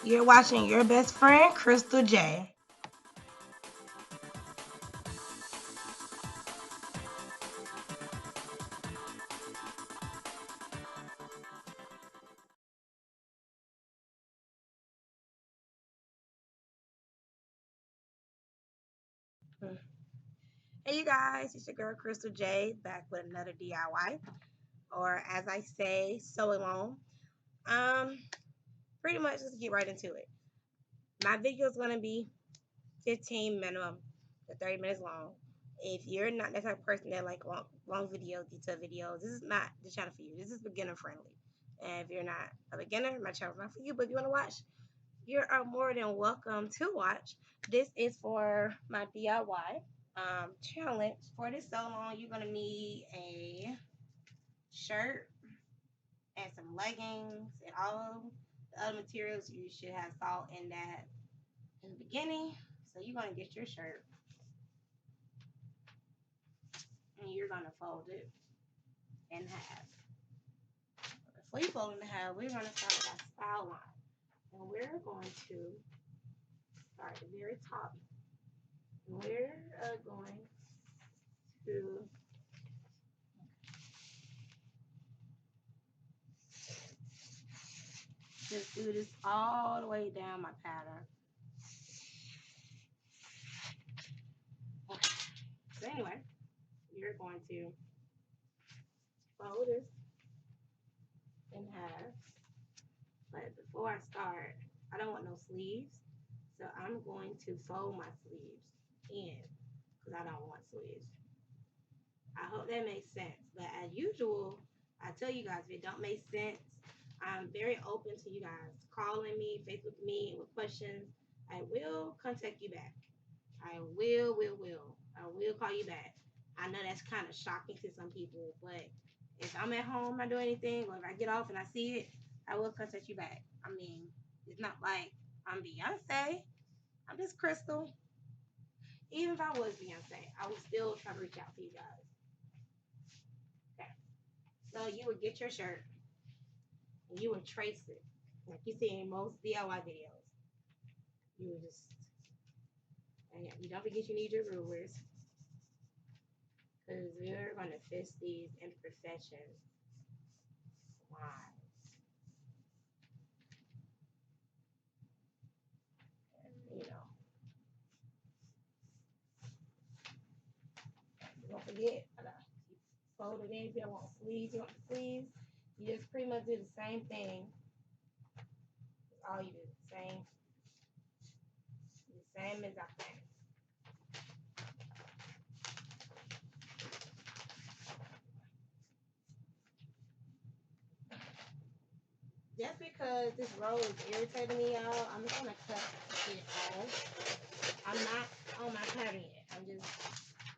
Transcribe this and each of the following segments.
You're watching your best friend, Crystal J. Hey, you guys, it's your girl, Crystal J, back with another DIY, or as I say, so alone. Um, Pretty much, let's get right into it. My video is going to be 15 minimum to 30 minutes long. If you're not that type of person that like long videos, detailed videos, this is not the channel for you. This is beginner friendly. And if you're not a beginner, my channel's not for you. But if you want to watch, you are more than welcome to watch. This is for my DIY challenge. For this so long, you're gonna need a shirt and some leggings and all the other materials. You should have salt in that in the beginning. So you're gonna get your shirt and you're gonna fold it in half. Before you fold it in half, we're gonna start with our style line. And we're going to start at the very top. We're going to just do this all the way down my pattern. Okay. So anyway, you're going to fold this in half. But before I start, I don't want no sleeves. So I'm going to fold my sleeves in because I don't want sleeves. I hope that makes sense. But as usual, I tell you guys, if it don't make sense, I'm very open to you guys calling me, Facebook me with questions. I will contact you back. I will call you back. I know that's kind of shocking to some people, but if I'm at home not doing anything, or if I get off and I see it, I will contact you back. I mean, it's not like I'm Beyonce. I'm just Crystal. Even if I was Beyonce, I would still try to reach out to you guys. Okay. So you would get your shirt and you would trace it, like you see in most DIY videos. You would just, and you don't forget you need your rulers because we're going to fix these imperfections. Why? You know, don't forget, fold it in. If you don't want sleeves, you want the sleeves. You just pretty much do the same thing. That's all you do. The same exact thing. Just because this roll is irritating me, y'all, I'm just gonna cut it off. I'm not on my pattern yet. I'm just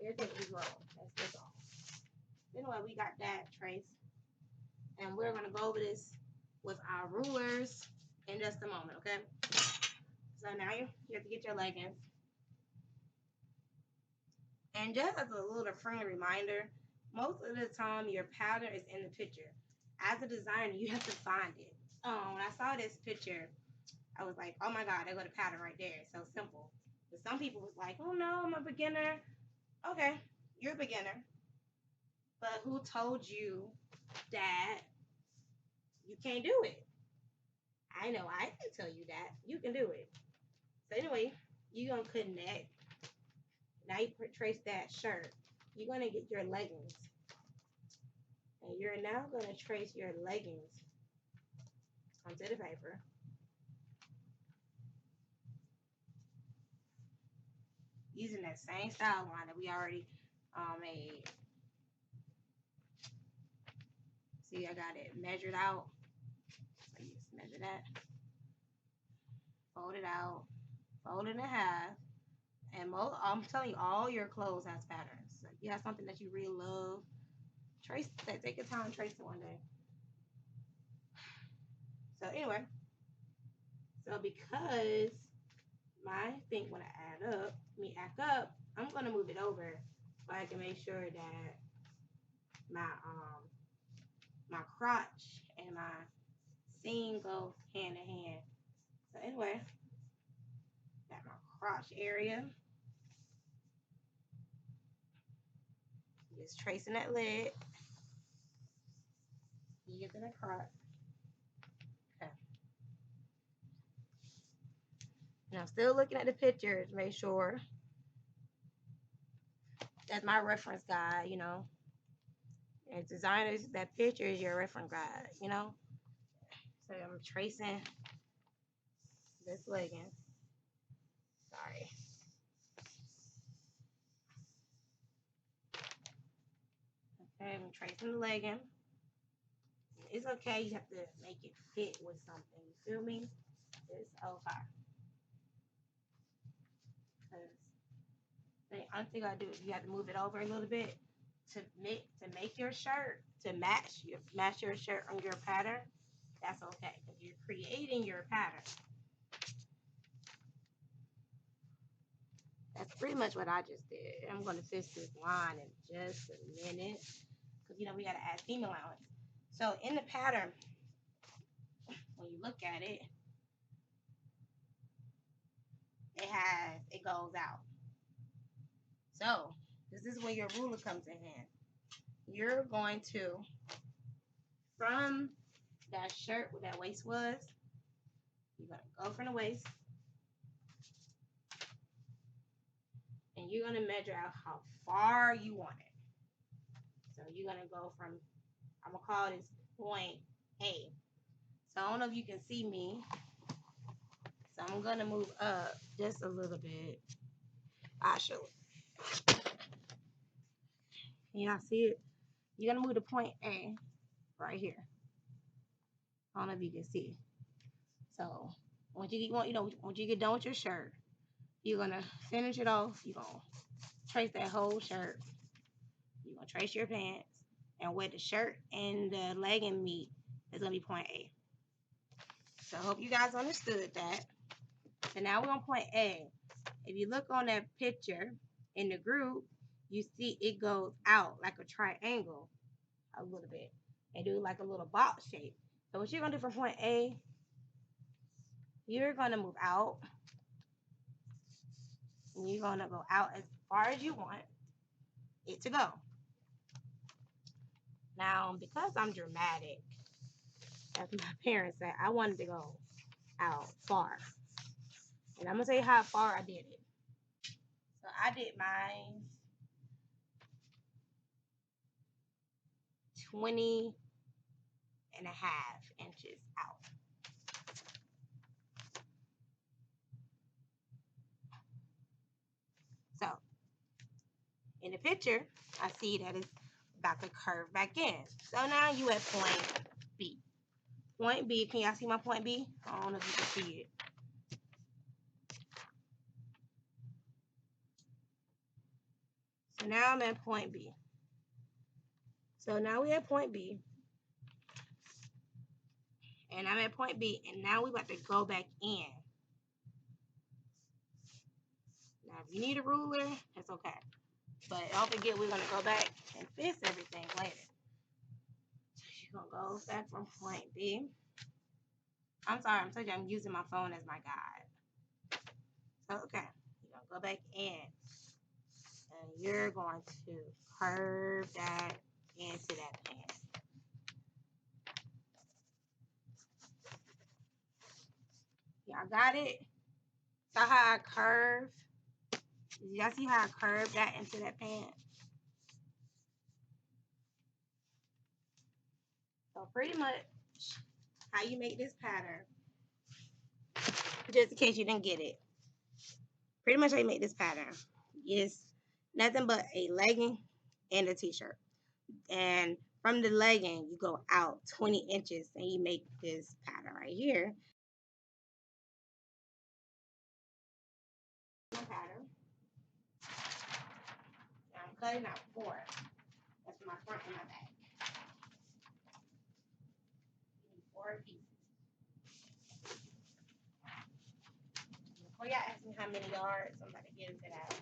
irritated with this roll. That's all. Anyway, we got that trace, and we're gonna go over this with our rulers in just a moment, okay? So now you have to get your leggings. And just as a little friendly reminder, most of the time your pattern is in the picture. As a designer, you have to find it. When I saw this picture, I was like, oh my God, I got a pattern right there. It's so simple. But some people was like, oh no, I'm a beginner. Okay, you're a beginner. But who told you that you can't do it? I know I can tell you that. You can do it. So anyway, you're going to connect. Now you trace that shirt. You're going to get your leggings. And you're now going to trace your leggings onto the paper. Using that same style line that we already made. See, I got it measured out. So you just measure that. Fold it out. Fold it in half. And I'm telling you, all your clothes has patterns. So if you have something that you really love, trace that. Take your time, trace it one day. So anyway, so because my thing when I act up, I'm gonna move it over so I can make sure that my crotch and my seam go hand in hand. So anyway, got my crotch area. Just tracing that leg. Using the crotch. Okay. Now, still looking at the pictures, make sure that's my reference guide, you know. As designers, that picture is your reference guide, you know. So I'm tracing this legging. Sorry. Okay, I'm tracing the legging. It's okay, you have to make it fit with something. You feel me? It's okay. The only thing I do is you have to move it over a little bit to make your shirt to match your shirt on your pattern. That's okay because you're creating your pattern. That's pretty much what I just did. I'm going to fix this line in just a minute because, you know, we got to add seam allowance. So in the pattern, when you look at it, it goes out. So this is where your ruler comes in hand. You're going to, from that shirt where that waist was, you're going to go from the waist. And you're going to measure out how far you want it. So you're going to go from, I'm going to call this point A. So I don't know if you can see me. So I'm going to move up just a little bit. I'll show it. Can y'all see it? You're going to move to point A right here. I don't know if you can see. So once you get done with your shirt, you're going to finish it off. You're going to trace that whole shirt. You're going to trace your pants. And where the shirt and the legging meet is going to be point A. So I hope you guys understood that. So now we're on point A. If you look on that picture in the group, you see it goes out like a triangle a little bit. And do like a little box shape. So what you're going to do from point A, you're going to move out. And you're going to go out as far as you want it to go. Now, because I'm dramatic, as my parents said, I wanted to go out far. And I'm going to tell you how far I did it. So I did mine 20 and a half inches out. So in the picture, I see that it's about to curve back in. So now you at point B. Point B, can y'all see my point B? I don't know if you can see it. So now I'm at point B. So now we're at point B. And I'm at point B. And now we're about to go back in. Now, if you need a ruler, that's okay. But don't forget, we're going to go back and fix everything later. So you're going to go back from point B. I'm sorry, I'm telling you, I'm using my phone as my guide. So, okay. You're going to go back in. And you're going to curve that into that pant. Y'all got it? So how I curve? Y'all see how I curve that into that pant? So pretty much how you make this pattern, just in case you didn't get it. Pretty much how you make this pattern is nothing but a legging and a t-shirt. And from the legging, you go out 20 inches and you make this pattern right here. Pattern. I'm cutting out 4. That's my front and my back. 4 pieces. Before y'all ask me how many yards, I'm about to get into that.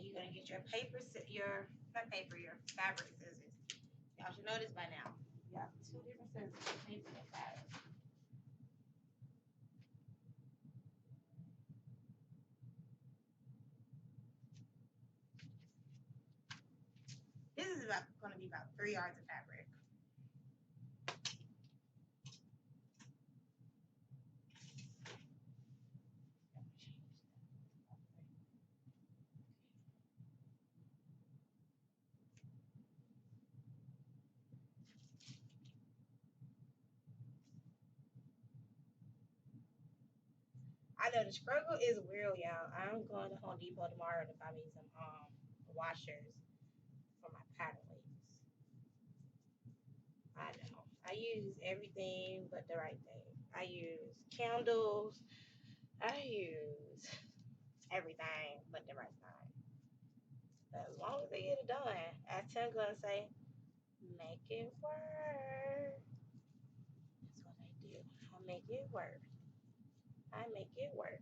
you're gonna get your your fabric scissors. Y'all should know this by now. You have two different scissors, paper and fabric. This is going to be about 3 yards of fabric. I know the struggle is real, y'all. I'm going to Home Depot tomorrow to buy me some washers for my pattern weights. I know. I use everything but the right thing. I use candles. I use everything but the right thing. But as long as they get it done, as Tim gonna say, make it work. That's what I do. I make it work. I make it work.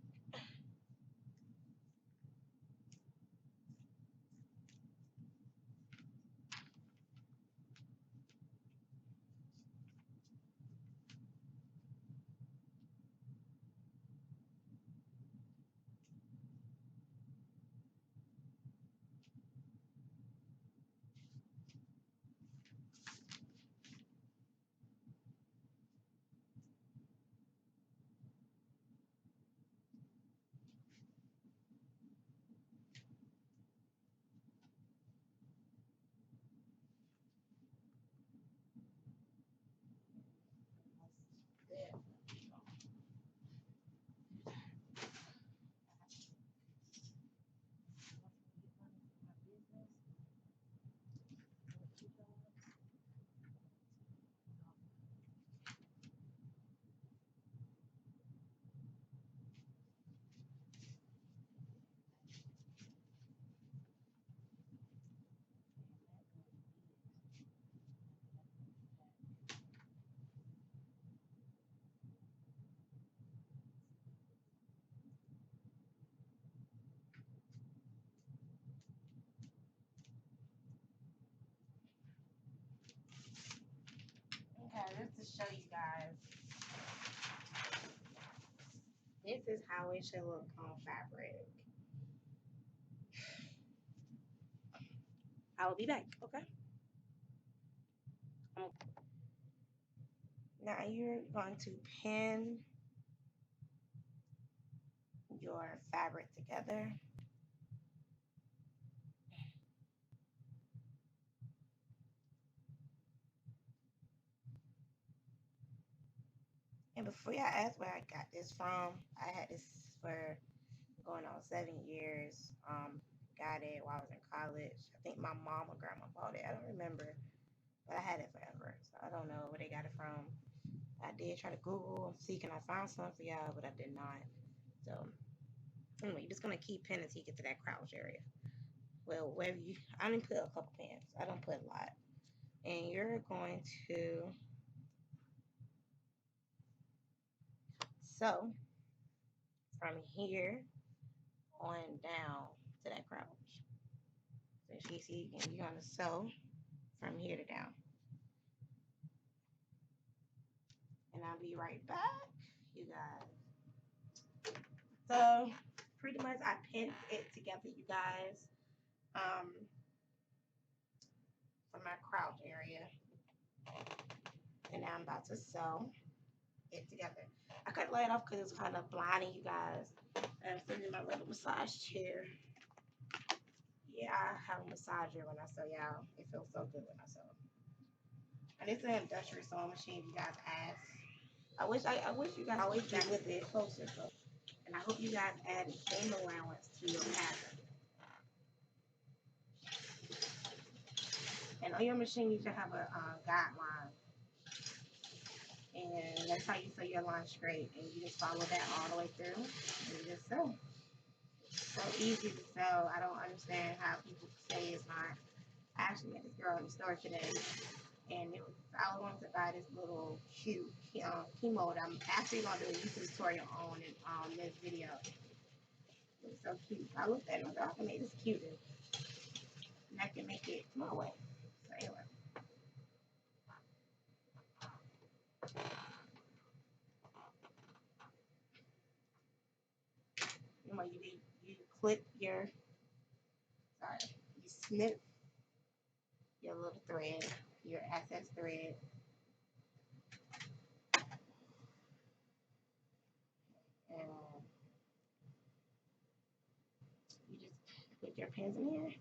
Okay, just to show you guys, this is how it should look on fabric. I will be back, okay? Now you're going to pin your fabric together. And before y'all ask where I got this from, I had this for going on 7 years. Got it while I was in college. I think my mom or grandma bought it. I don't remember, but I had it forever. So I don't know where they got it from. I did try to Google and see can I find some for y'all, but I did not. So anyway, you're just gonna keep pinning until you get to that crotch area. Well, wherever you, I didn't put a couple pins. I don't put a lot. And you're going to sew from here on down to that crotch. So you see, you're gonna sew from here to down. And I'll be right back, you guys. So pretty much I pinned it together, you guys. From my crotch area. And now I'm about to sew it together. I cut the light off because it's kind of blinding, you guys. I'm sitting in my little massage chair. Yeah, I have a massager when I sew, y'all. It feels so good when I sew. And it's an industrial sewing machine, you guys ask. I wish you guys always be with it closer. So. And I hope you guys add seam allowance to your pattern. And on your machine, you should have a guideline. And that's how you sew your line straight. And you just follow that all the way through. And you just sew. So easy to sew. I don't understand how people say it's not. I actually met this girl in the store today. And I was wanting to buy this little cute chemo that I'm actually going to do a YouTube tutorial on in this video. It's so cute. I looked at it and I thought I can make this cuter. and I can make it my way. So anyway. You know, you clip your, you snip your little thread, your excess thread, and you just put your pins in here.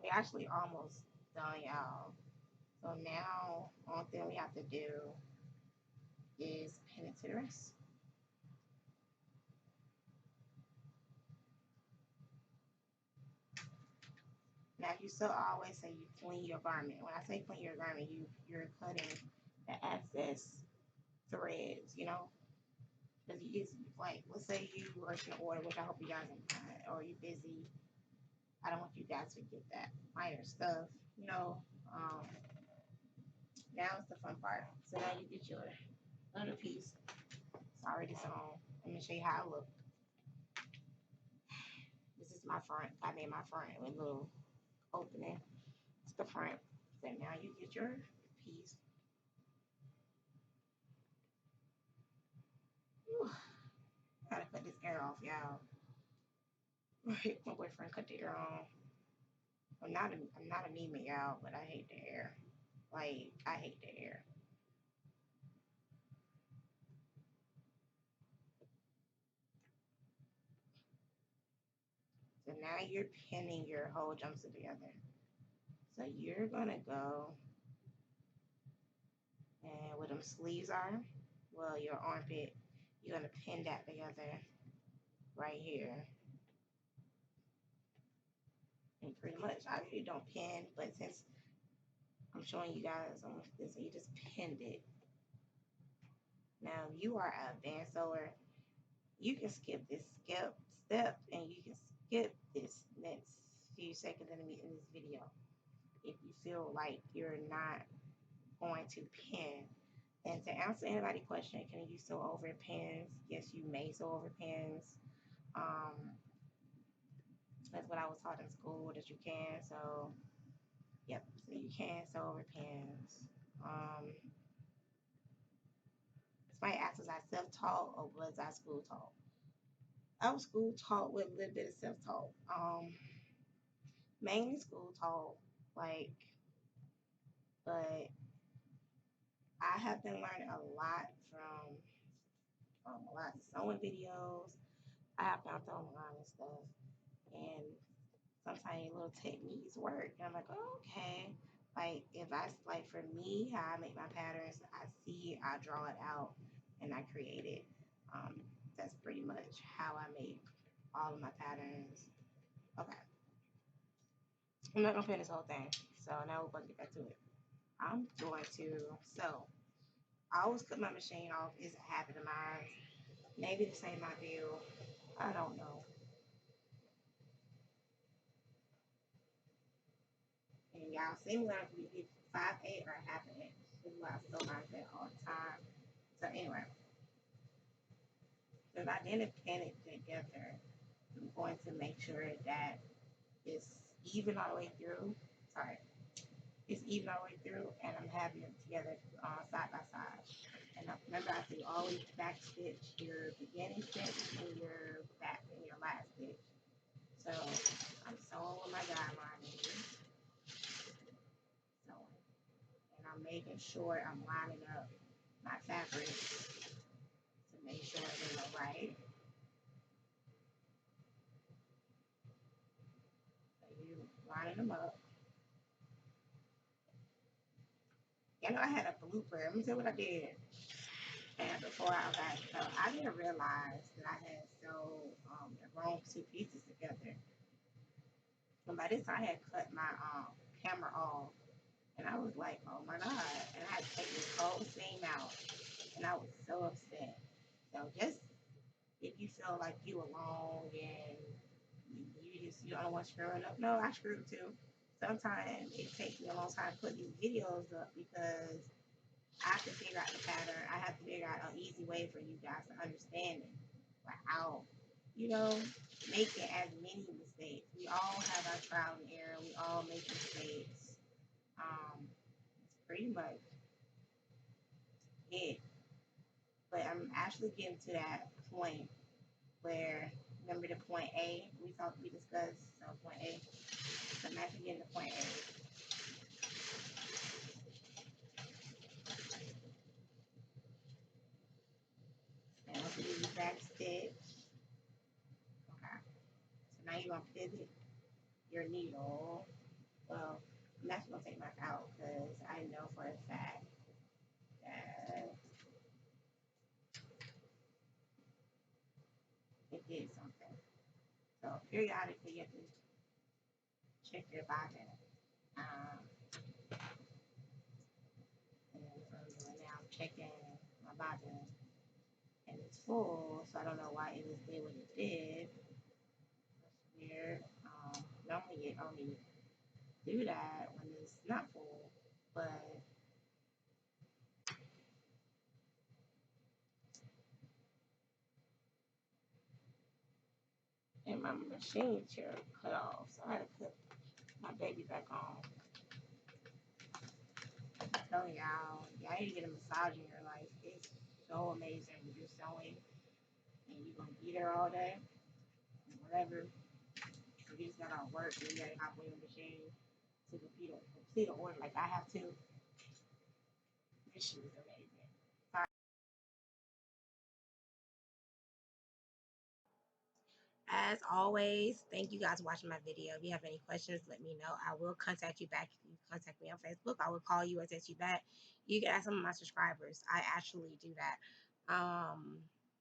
We're actually almost done, y'all. So now, only thing we have to do is pin it to the wrist. Now, you still always say you clean your garment. When I say clean your garment, you're cutting the excess threads, you know? Because it's like, let's say you are in order, which I hope you guys are not, or you're busy. I don't want you guys to get that minor stuff, you know? Now it's the fun part. So now you get your other piece. It's already sewn. Let me show you how it looks. This is my front. I made my front with a little opening. It's the front. So now you get your piece. Whew. Gotta cut this hair off, y'all. My boyfriend cut the hair off. I'm not anemic, y'all, but I hate the hair. Like, I hate the hair. So now you're pinning your whole jumpsuit together. So you're gonna go and where them sleeves are, well, your armpit, you're gonna pin that together right here. And pretty much, I usually don't pin, but since I'm showing you guys on this, so you just pinned it. Now, if you are an advanced sewer, you can skip this step and you can skip this next few seconds in this video if you feel like you're not going to pin. And to answer anybody's question, can you sew over pins? Yes, you may sew over pins. That's what I was taught in school, that you can. So, yep, so you can sew over pins. Somebody asked, was I self-taught or was I school-taught? I was school-taught with a little bit of self-taught. Mainly school-taught, like, but I have been learning a lot from a lot of sewing videos. I have found online and stuff, and sometimes little techniques work. And I'm like, oh, okay. Like if I like for me, how I make my patterns, I see, I draw it out, and I create it. That's pretty much how I make all of my patterns. Okay, I'm not gonna finish this whole thing. So now we're gonna get back to it. I'm going to sew. I always cut my machine off. It's a habit of mine. Maybe to save my bill. I don't know. And y'all see me when I can be 5'8" or half an inch. This is why I sew my bed all the time. So anyway, so if I didn't pin it together, I'm going to make sure that it's even all the way through. Sorry, it's even all the way through, and I'm having them together side by side. And remember, I say always back stitch your beginning stitch and your back and your last stitch. So I'm sewing with my guideline in, sewing, and I'm making sure I'm lining up my fabric to make sure they look right. So you lining them up. You know, I had a blooper. Let me tell you what I did. And before I got, so I didn't realize that I had sewed the wrong two pieces together. And by this, I had cut my camera off, and I was like, "Oh my god!" And I had to take this whole seam out, and I was so upset. So just if you feel like you alone and you don't want to screw it up, no, I screwed too. Sometimes it takes me a long time to put these videos up because I have to figure out the pattern. I have to figure out an easy way for you guys to understand it, like how you know, making as many mistakes. We all have our trial and error. We all make mistakes. It's pretty much it. But I'm actually getting to that point where, remember the point A we discussed? So point A. So I'm actually getting to point A. And once you do your back stitch, okay. So now you're gonna pivot your needle. Well, I'm actually gonna take mine out because I know for a fact that it did something. So periodically you have to check your bobbin. Um, and so now I'm checking my bobbin and it's full, so I don't know why it was did what it did. That's weird. Normally it only do that when it's not full, but and my machine chair cut off, so I had to put my baby back on. I'm telling y'all need to get a massage in your life. It's so amazing when you're sewing and you're gonna be there all day, whatever. You just gotta work and you gotta hop on your machine to complete an order like I have to. This shit is amazing. As always, thank you guys for watching my video. If you have any questions, let me know. I will contact you back. If you contact me on Facebook, I will call you or text you back. You can ask some of my subscribers. I actually do that.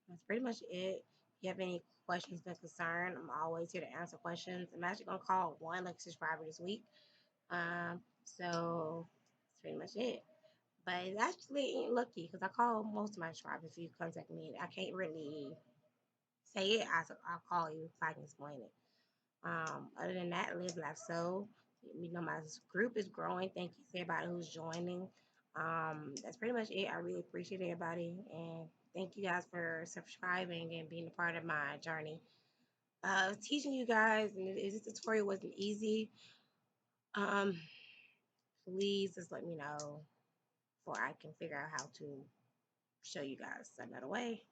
That's pretty much it. If you have any questions and concern, I'm always here to answer questions. I'm actually gonna call one like subscriber this week. So that's pretty much it. But it's actually ain't lucky because I call most of my subscribers if you contact me. I can't really say it. I'll call you if I can explain it. Other than that, live life so. You know, my group is growing. Thank you to everybody who's joining. That's pretty much it. I really appreciate everybody, and thank you guys for subscribing and being a part of my journey. Teaching you guys, and this tutorial wasn't easy. Um, please just let me know before I can figure out how to show you guys another way.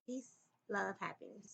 Peace, love, happiness.